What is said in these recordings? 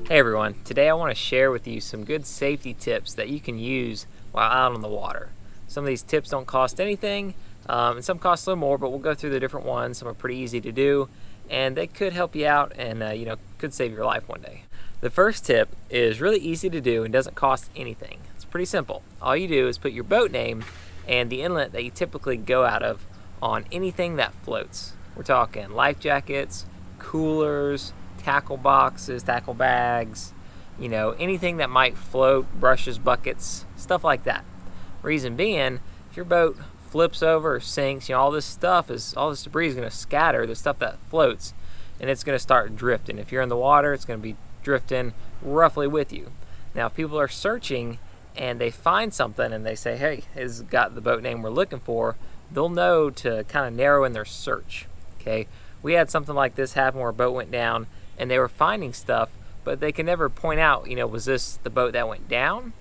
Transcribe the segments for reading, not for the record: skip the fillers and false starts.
Hey everyone, today I want to share with you some good safety tips that you can use while out on the water. Some of these tips don't cost anything, and some cost a little more, but we'll go through the different ones. Some are pretty easy to do, and they could help you out and could save your life one day. The first tip is really easy to do and doesn't cost anything. It's pretty simple. All you do is put your boat name and the inlet that you typically go out of on anything that floats. We're talking life jackets, coolers, tackle boxes, tackle bags, anything that might float, brushes, buckets, stuff like that. Reason being, if your boat flips over or sinks, all this debris is going to scatter, the stuff that floats, and it's going to start drifting. If you're in the water, it's going to be drifting roughly with you. Now, if people are searching and they find something and they say, hey, it's got the boat name we're looking for, they'll know to kind of narrow in their search. Okay, we had something like this happen where a boat went down and they were finding stuff, but they could never point out, was this the boat that went down,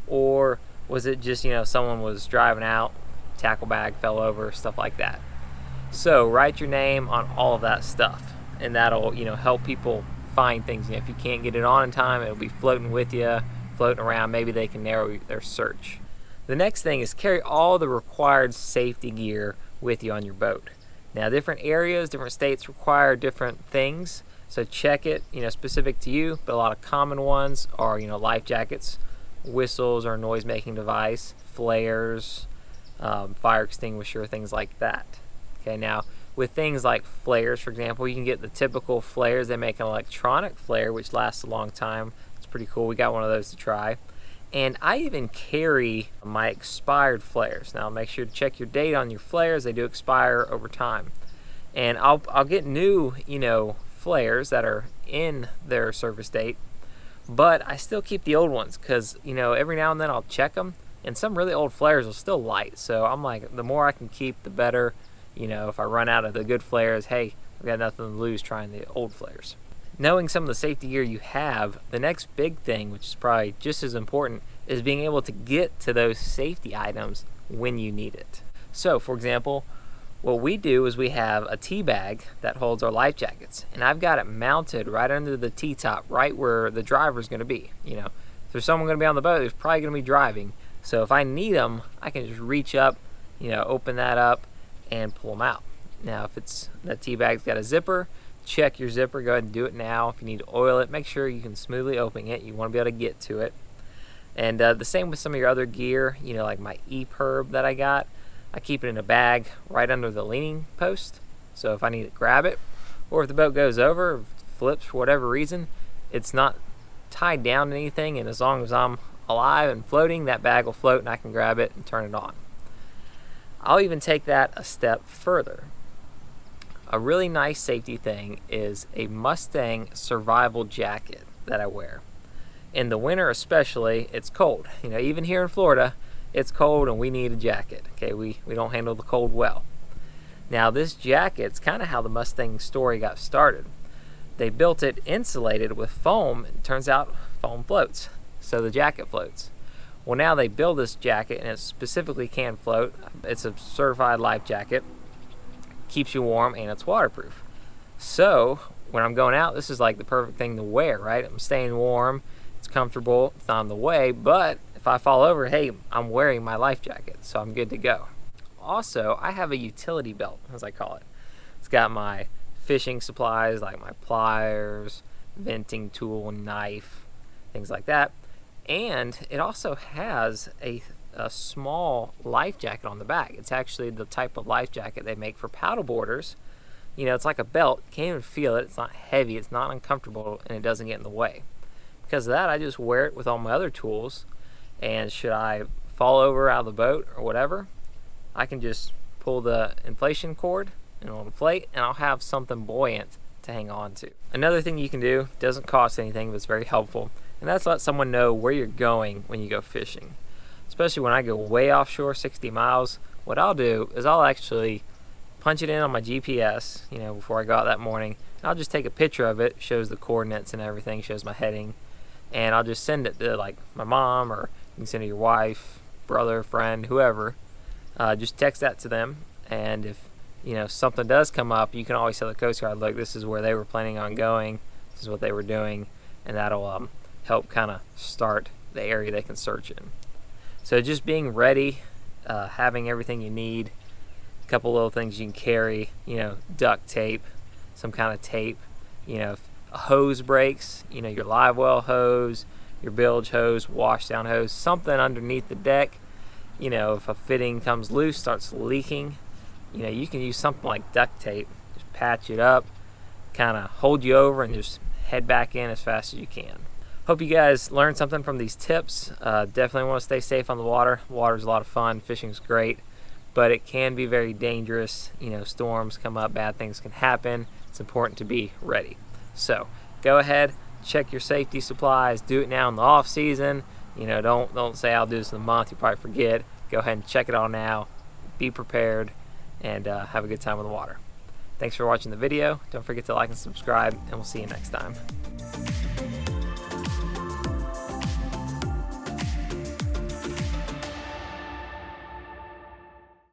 or was it just, someone was driving out, tackle bag fell over, stuff like that. So write your name on all of that stuff, and that'll, help people find things. If you can't get it on in time, it'll be floating with you, floating around. Maybe they can narrow their search. The next thing is carry all the required safety gear with you on your boat. Now, different areas, different states require different things. So check it, specific to you, but a lot of common ones are, life jackets, whistles or noise-making device, flares, fire extinguisher, things like that. Okay, now with things like flares, for example, you can get the typical flares. They make an electronic flare, which lasts a long time. It's pretty cool. We got one of those to try. And I even carry my expired flares. Now make sure to check your date on your flares. They do expire over time. And I'll get new, flares that are in their service date, but I still keep the old ones because every now and then I'll check them, and some really old flares will still light. So I'm like, the more I can keep, the better. If I run out of the good flares, hey, I've got nothing to lose trying the old flares. Knowing some of the safety gear you have, the next big thing, which is probably just as important, is being able to get to those safety items when you need it. So for example, what we do is we have a tea bag that holds our life jackets, and I've got it mounted right under the T-top, right where the driver's going to be. If there's someone going to be on the boat, there's probably going to be driving. So if I need them, I can just reach up, open that up and pull them out. Now, if it's that tea bag's got a zipper, check your zipper. Go ahead and do it now. If you need to oil it, make sure you can smoothly open it. You want to be able to get to it. And the same with some of your other gear, like my E-Perb that I got. I keep it in a bag right under the leaning post, so if I need to grab it, or if the boat goes over, flips for whatever reason, it's not tied down to anything, and as long as I'm alive and floating, that bag will float and I can grab it and turn it on. I'll even take that a step further. A really nice safety thing is a Mustang survival jacket that I wear. In the winter especially, it's cold. Even here in Florida, it's cold and we need a jacket. Okay, we don't handle the cold well. Now this jacket's kind of how the Mustang story got started. They built it insulated with foam, and it turns out foam floats, so the jacket floats. Well, now they build this jacket and it specifically can float. It's a certified life jacket, keeps you warm, and it's waterproof. So when I'm going out, this is like the perfect thing to wear, right? I'm staying warm, it's comfortable, it's not on the way, but if I fall over, hey, I'm wearing my life jacket, so I'm good to go. Also, I have a utility belt, as I call it. It's got my fishing supplies, like my pliers, venting tool, knife, things like that. And it also has a small life jacket on the back. It's actually the type of life jacket they make for paddleboarders. It's like a belt. You can't even feel it. It's not heavy. It's not uncomfortable, and it doesn't get in the way. Because of that, I just wear it with all my other tools. And should I fall over out of the boat or whatever, I can just pull the inflation cord and it'll inflate, and I'll have something buoyant to hang on to. Another thing you can do, doesn't cost anything, but it's very helpful, and that's let someone know where you're going when you go fishing. Especially when I go way offshore, 60 miles, what I'll do is I'll actually punch it in on my GPS, before I go out that morning, and I'll just take a picture of it, shows the coordinates and everything, shows my heading, and I'll just send it to like my mom, or you can send it to your wife, brother, friend, whoever. Just text that to them, and if something does come up, you can always tell the Coast Guard, look, this is where they were planning on going, this is what they were doing, and that'll help kind of start the area they can search in. So just being ready, having everything you need, a couple little things you can carry, duct tape, some kind of tape, if a hose breaks, your live well hose, your bilge hose, wash down hose, something underneath the deck. If a fitting comes loose, starts leaking, you can use something like duct tape. Just patch it up, kind of hold you over, and just head back in as fast as you can. Hope you guys learned something from these tips. Definitely want to stay safe on the water. Water's a lot of fun, fishing's great, but it can be very dangerous. Storms come up, bad things can happen. It's important to be ready. So go ahead, check your safety supplies, do it now in the off season. Don't say I'll do this in a month, you probably forget. Go ahead and check it all now, be prepared, and have a good time with the water. Thanks for watching the video. Don't forget to like and subscribe, and we'll see you next time.